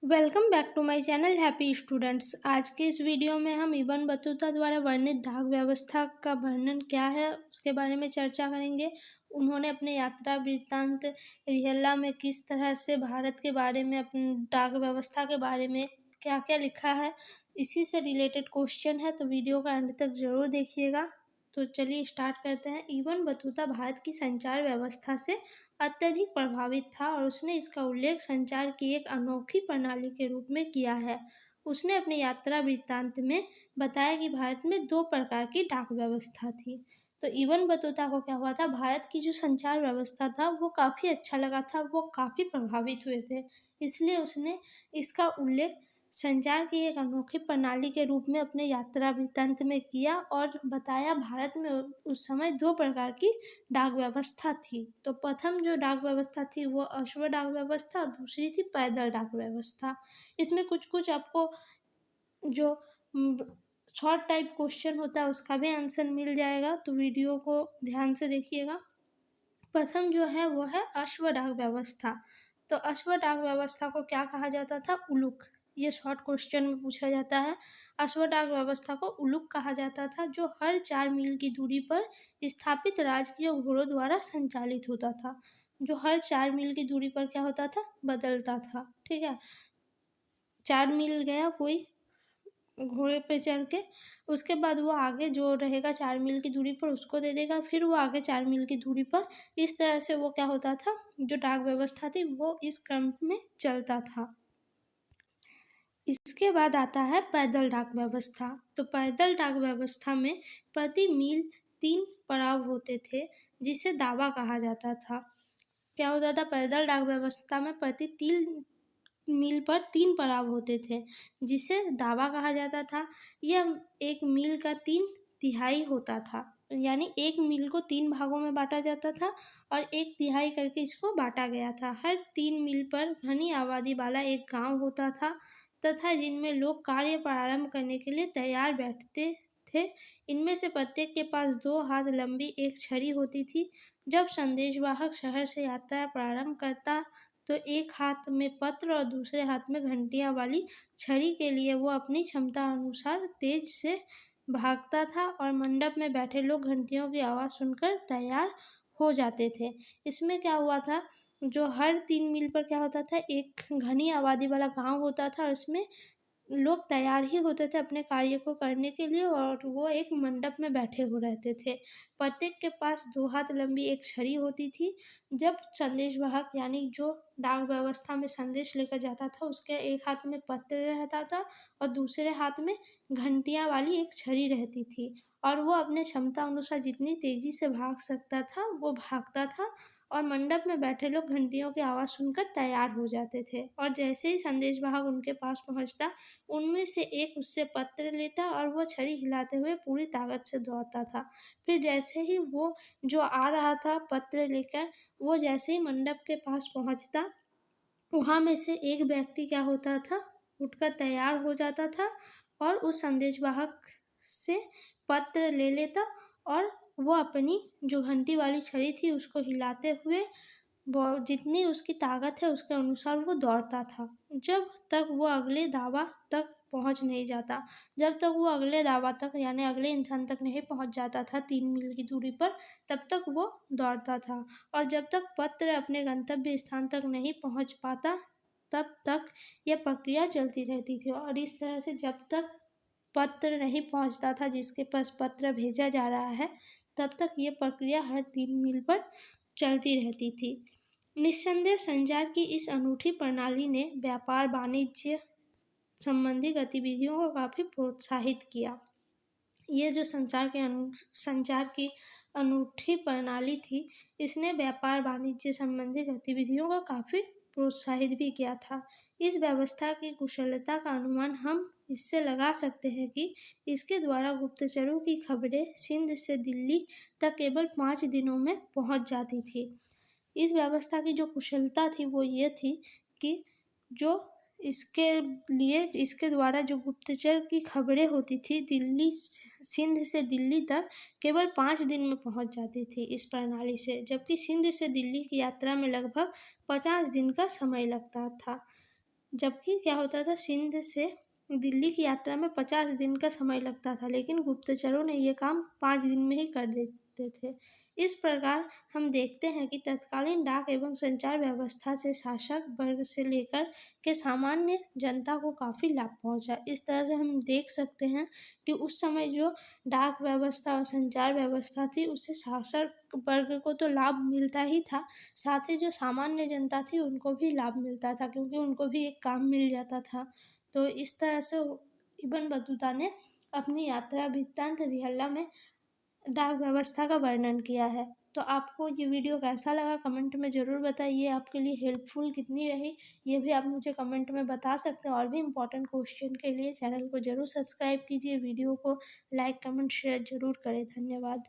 Welcome back to my channel happy students. आज के इस वीडियो में हम इबन बतूता द्वारा वर्णित डाक व्यवस्था का वर्णन क्या है उसके बारे में चर्चा करेंगे। उन्होंने अपने यात्रा वृत्तांत रिहला में किस तरह से भारत के बारे में, अपनी डाक व्यवस्था के बारे में क्या क्या लिखा है, इसी से रिलेटेड क्वेश्चन है, तो वीडियो का अंत तक जरूर देखिएगा। तो चलिए स्टार्ट करते हैं। इबन बतूता भारत की संचार व्यवस्था से अत्यधिक प्रभावित था और उसने इसका उल्लेख संचार की एक अनोखी प्रणाली के रूप में किया है। उसने अपनी यात्रा वृत्तांत में बताया कि भारत में दो प्रकार की डाक व्यवस्था थी। तो इबन बतूता को क्या हुआ था, भारत की जो संचार व्यवस्था था वो काफ़ी अच्छा लगा था, वो काफ़ी प्रभावित हुए थे, इसलिए उसने इसका उल्लेख संचार की एक अनोखी प्रणाली के रूप में अपने यात्रा वृत्तांत में किया और बताया भारत में उस समय दो प्रकार की डाक व्यवस्था थी। तो प्रथम जो डाक व्यवस्था थी वो अश्व डाक व्यवस्था और दूसरी थी पैदल डाक व्यवस्था। इसमें कुछ कुछ आपको जो शॉर्ट टाइप क्वेश्चन होता है उसका भी आंसर मिल जाएगा, तो वीडियो को ध्यान से देखिएगा। प्रथम जो है वो है अश्व डाक व्यवस्था। तो अश्व डाक व्यवस्था को क्या कहा जाता था? उलुक। ये शॉर्ट क्वेश्चन में पूछा जाता है। अश्व डाक व्यवस्था को उलुक कहा जाता था, जो हर 4 मील की दूरी पर स्थापित राजकीय घोड़ों द्वारा संचालित होता था। जो हर 4 मील की दूरी पर क्या होता था? बदलता था। ठीक है, 4 मील गया कोई घोड़े पे चढ़ के, उसके बाद वो आगे जो रहेगा 4 मील की दूरी पर उसको दे देगा, फिर वो आगे 4 मील की दूरी पर, इस तरह से वो क्या होता था, जो डाक व्यवस्था थी वो इस क्रम में चलता था। इसके बाद आता है पैदल डाक व्यवस्था। तो पैदल डाक व्यवस्था में प्रति मील 3 पड़ाव होते थे, जिसे दावा कहा जाता था। क्या होता था? पैदल डाक व्यवस्था में प्रति 3 मील पर 3 पड़ाव होते थे, जिसे दावा कहा जाता था। यह 1 मील का 3 तिहाई होता था, यानी 1 मील को 3 भागों में बांटा जाता था और 1 तिहाई करके इसको बांटा गया था। हर 3 मील पर घनी आबादी वाला एक गांव होता था तथा जिनमें लोग कार्य प्रारंभ करने के लिए तैयार बैठते थे। इनमें से प्रत्येक के पास 2 हाथ लंबी एक छड़ी होती थी। जब संदेशवाहक शहर से यात्रा प्रारंभ करता तो एक हाथ में पत्र और दूसरे हाथ में घंटियां वाली छड़ी के लिए वो अपनी क्षमता अनुसार तेज से भागता था और मंडप में बैठे लोग घंटियों की आवाज़ सुनकर तैयार हो जाते थे। इसमें क्या हुआ था, जो हर 3 मील पर क्या होता था, एक घनी आबादी वाला गांव होता था और इसमें लोग तैयार ही होते थे अपने कार्य को करने के लिए और वो एक मंडप में बैठे हो रहते थे। प्रत्येक के पास 2 हाथ लंबी एक छड़ी होती थी। जब संदेशवाहक यानी जो डाक व्यवस्था में संदेश लेकर जाता था उसके एक हाथ में पत्र रहता था और दूसरे हाथ में घंटियां वाली एक छड़ी रहती थी और वो अपने क्षमता अनुसार जितनी तेजी से भाग सकता था वो भागता था और मंडप में बैठे लोग घंटियों की आवाज़ सुनकर तैयार हो जाते थे और जैसे ही संदेशवाहक उनके पास पहुंचता उनमें से एक उससे पत्र लेता और वो छड़ी हिलाते हुए पूरी ताकत से दौड़ता था। फिर जैसे ही वो जो आ रहा था पत्र लेकर, वो जैसे ही मंडप के पास पहुंचता, वहाँ में से एक व्यक्ति क्या होता था, उठकर तैयार हो जाता था और उस संदेशवाहक से पत्र ले लेता और वो अपनी जो घंटी वाली छड़ी थी उसको हिलाते हुए जितनी उसकी ताकत है उसके अनुसार वो दौड़ता था, जब तक वो अगले दावा तक पहुंच नहीं जाता। जब तक वो अगले दावा तक यानी अगले इंसान तक नहीं पहुंच जाता था 3 मील की दूरी पर, तब तक वो दौड़ता था और जब तक पत्र अपने गंतव्य स्थान तक नहीं पहुंच पाता तब तक यह प्रक्रिया चलती रहती थी। और इस तरह से जब तक पत्र नहीं पहुंचता था जिसके पास पत्र भेजा जा रहा है, तब तक ये प्रक्रिया हर 3 मील पर चलती रहती थी। निस्संदेह संचार की इस अनूठी प्रणाली ने व्यापार वाणिज्य संबंधी गतिविधियों को काफ़ी प्रोत्साहित किया। ये जो संचार की अनूठी प्रणाली थी, इसने व्यापार वाणिज्य संबंधी गतिविधियों को काफ़ी प्रोत्साहित भी किया था। इस व्यवस्था की कुशलता का अनुमान हम इससे लगा सकते हैं कि इसके द्वारा गुप्तचरों की खबरें सिंध से दिल्ली तक केवल 5 दिनों में पहुंच जाती थी। इस व्यवस्था की जो कुशलता थी वो ये थी कि जो इसके लिए इसके द्वारा जो गुप्तचर की खबरें होती थी सिंध से दिल्ली तक केवल 5 दिन में पहुंच जाती थी इस प्रणाली से, जबकि सिंध से दिल्ली की यात्रा में लगभग 50 दिन का समय लगता था। जबकि क्या होता था, सिंध से दिल्ली की यात्रा में 50 दिन का समय लगता था, लेकिन गुप्तचरों ने ये काम 5 दिन में ही कर देते थे। इस प्रकार हम देखते हैं कि तत्कालीन डाक एवं संचार व्यवस्था से शासक वर्ग से लेकर के सामान्य जनता को काफ़ी लाभ पहुंचा। इस तरह से हम देख सकते हैं कि उस समय जो डाक व्यवस्था और संचार व्यवस्था थी, उससे शासक वर्ग को तो लाभ मिलता ही था, साथ ही जो सामान्य जनता थी उनको भी लाभ मिलता था, क्योंकि उनको भी एक काम मिल जाता था। तो इस तरह से इब्न बतूता ने अपनी यात्रा वृत्तांत रिहल्ला में डाक व्यवस्था का वर्णन किया है। तो आपको ये वीडियो कैसा लगा कमेंट में ज़रूर बताइए, आपके लिए हेल्पफुल कितनी रही ये भी आप मुझे कमेंट में बता सकते हैं। और भी इम्पोर्टेंट क्वेश्चन के लिए चैनल को ज़रूर सब्सक्राइब कीजिए, वीडियो को लाइक कमेंट शेयर ज़रूर करें। धन्यवाद।